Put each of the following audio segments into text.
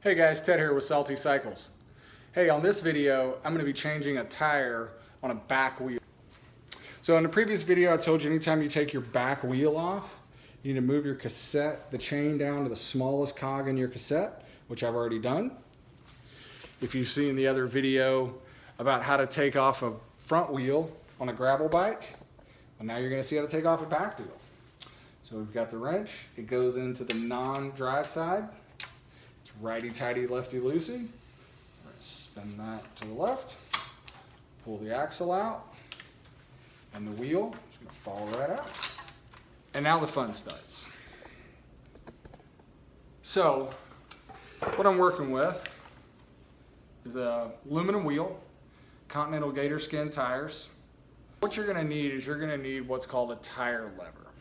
Hey guys, Ted here with Salty Cycles. Hey, on this video, I'm going to be changing a tire on a back wheel. So in the previous video, I told you anytime you take your back wheel off, you need to move your cassette, the chain down to the smallest cog in your cassette, which I've already done. If you've seen the other video about how to take off a front wheel on a gravel bike, well, now you're going to see how to take off a back wheel. So we've got the wrench. It goes into the non-drive side. It's righty-tighty, lefty-loosey. We're going to spin that to the left, pull the axle out, and the wheel is going to fall right out. And now the fun starts. So what I'm working with is a aluminum wheel, Continental Gator Skin tires. What you're going to need is you're going to need what's called a tire lever.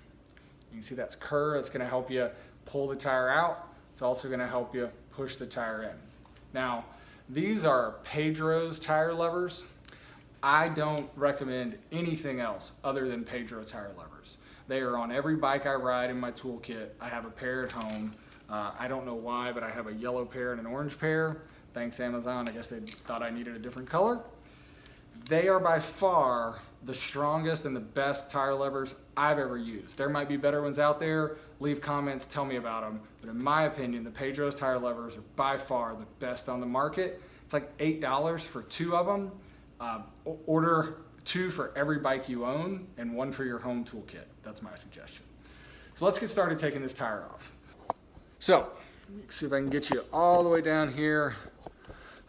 You can see that's curved. It's going to help you pull the tire out. It's also going to help you push the tire in. Now, these are Pedro's tire levers. I don't recommend anything else other than Pedro tire levers. They are on every bike I ride in my toolkit. I have a pair at home. I don't know why, but I have a yellow pair and an orange pair. Thanks, Amazon. I guess they thought I needed a different color. They are by far the strongest and the best tire levers I've ever used. There might be better ones out there. Leave comments, tell me about them. But in my opinion, the Pedro's tire levers are by far the best on the market. It's like $8 for two of them. Order two for every bike you own and one for your home toolkit. That's my suggestion. So let's get started taking this tire off. So, see if I can get you all the way down here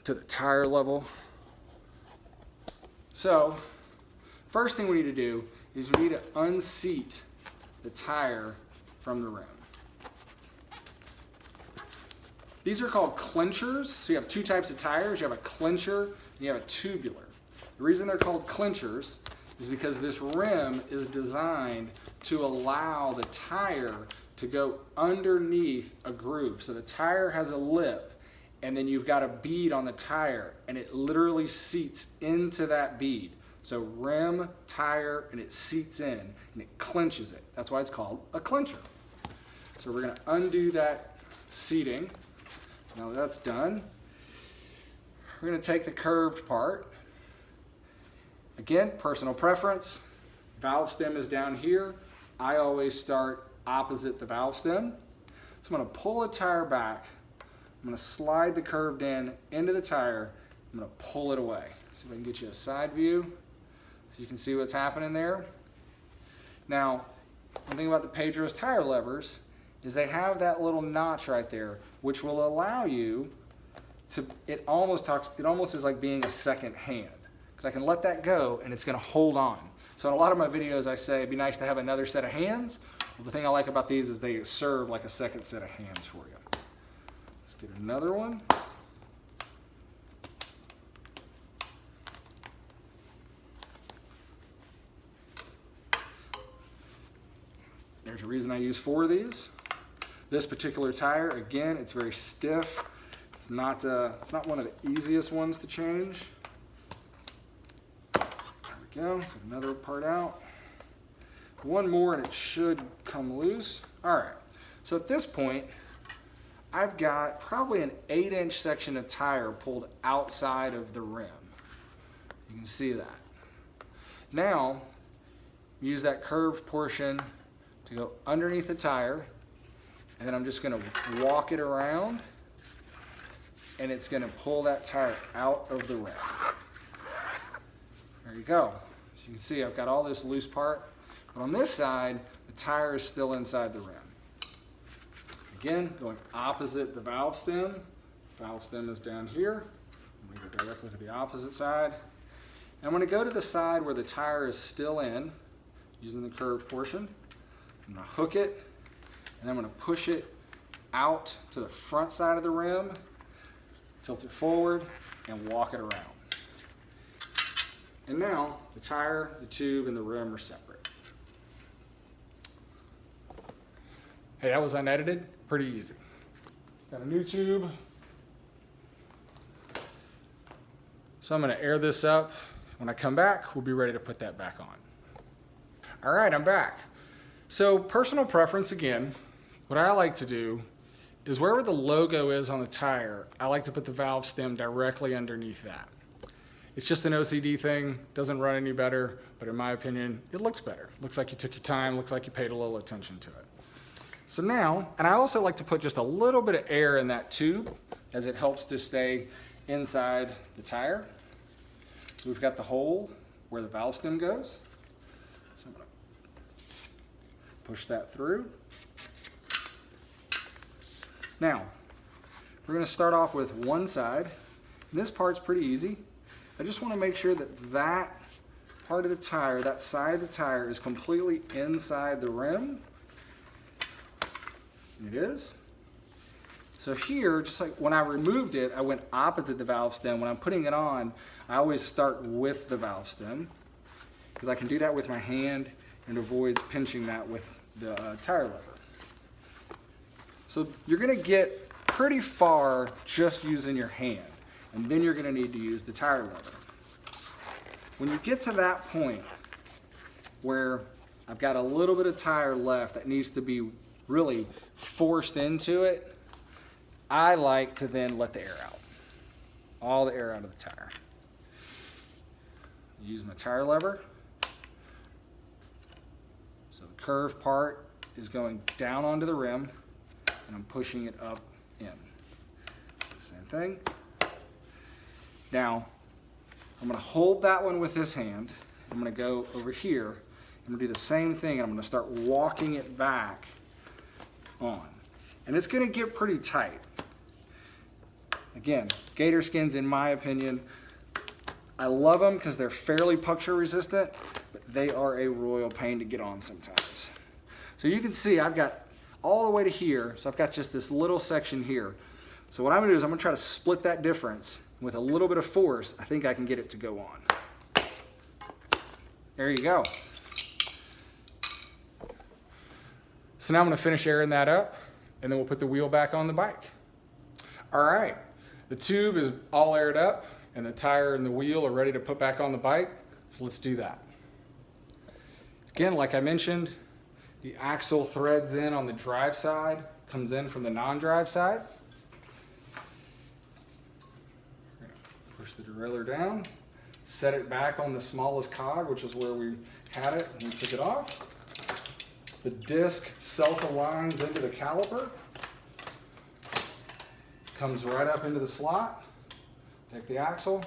to the tire level. So, first thing we need to do is we need to unseat the tire from the rim. These are called clinchers. So you have two types of tires. You have a clincher and you have a tubular. The reason they're called clinchers is because this rim is designed to allow the tire to go underneath a groove. So the tire has a lip and then you've got a bead on the tire and it literally seats into that bead. So rim, tire, and it seats in and it clinches it. That's why it's called a clincher. So we're going to undo that seating. Now that that's done, we're going to take the curved part. Again, personal preference. Valve stem is down here. I always start opposite the valve stem. So I'm going to pull the tire back. I'm going to slide the curved end into the tire. I'm going to pull it away. See if I can get you a side view so you can see what's happening there. Now, one thing about the Pedro's tire levers is they have that little notch right there, which will allow you to, it almost is like being a second hand. Because I can let that go and it's going to hold on. So in a lot of my videos I say it'd be nice to have another set of hands. Well, the thing I like about these is they serve like a second set of hands for you. Let's get another one. There's a reason I use 4 of these. This particular tire, again, it's very stiff. It's not one of the easiest ones to change. There we go, get another part out. One more and it should come loose. All right, so at this point, I've got probably an 8-inch section of tire pulled outside of the rim. You can see that. Now, use that curved portion to go underneath the tire, and then I'm just gonna walk it around, and it's gonna pull that tire out of the rim. There you go. So you can see I've got all this loose part, but on this side, the tire is still inside the rim. Again, going opposite the valve stem. Valve stem is down here. I'm gonna go directly to the opposite side. And I'm gonna go to the side where the tire is still in, using the curved portion. I'm gonna hook it, and then I'm gonna push it out to the front side of the rim, tilt it forward, and walk it around. And now, the tire, the tube, and the rim are separate. Hey, that was unedited, pretty easy. Got a new tube. So I'm gonna air this up. When I come back, we'll be ready to put that back on. All right, I'm back. So personal preference again, what I like to do is wherever the logo is on the tire, I like to put the valve stem directly underneath that. It's just an OCD thing, doesn't run any better, but in my opinion, it looks better. Looks like you took your time, looks like you paid a little attention to it. So now, and I also like to put just a little bit of air in that tube as it helps to stay inside the tire. So we've got the hole where the valve stem goes. So I'm gonna push that through. Now, we're gonna start off with one side. And this part's pretty easy. I just wanna make sure that that part of the tire, that side of the tire is completely inside the rim. And it is. So here, just like when I removed it, I went opposite the valve stem. When I'm putting it on, I always start with the valve stem because I can do that with my hand and avoids pinching that with the tire lever. So you're gonna get pretty far just using your hand, and then you're gonna need to use the tire lever. When you get to that point where I've got a little bit of tire left that needs to be really forced into it, I like to then let the air out. All the air out of the tire. Use my tire lever. So the curved part is going down onto the rim and I'm pushing it up in. Same thing. Now, I'm gonna hold that one with this hand. I'm gonna go over here and I'm gonna do the same thing and I'm gonna start walking it back on. And it's gonna get pretty tight. Again, gator skins, in my opinion, I love them because they're fairly puncture resistant, but they are a royal pain to get on sometimes. So you can see I've got all the way to here, so I've got just this little section here. So what I'm gonna do is I'm gonna try to split that difference. With a little bit of force, I think I can get it to go on. There you go. So now I'm gonna finish airing that up and then we'll put the wheel back on the bike. All right, the tube is all aired up and the tire and the wheel are ready to put back on the bike. So let's do that. Again, like I mentioned, the axle threads in on the drive side, comes in from the non-drive side. Push the derailleur down, set it back on the smallest cog, which is where we had it and we took it off. The disc self-aligns into the caliper, comes right up into the slot. Take the axle,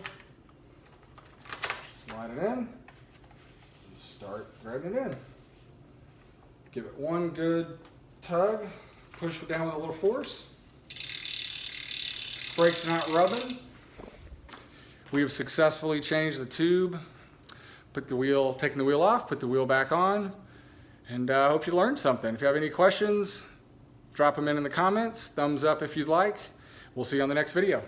slide it in, and start threading it in. Give it one good tug, push it down with a little force. Brake's not rubbing. We have successfully changed the tube, taken the wheel off, put the wheel back on, and I hope you learned something. If you have any questions, drop them in the comments. Thumbs up if you'd like. We'll see you on the next video.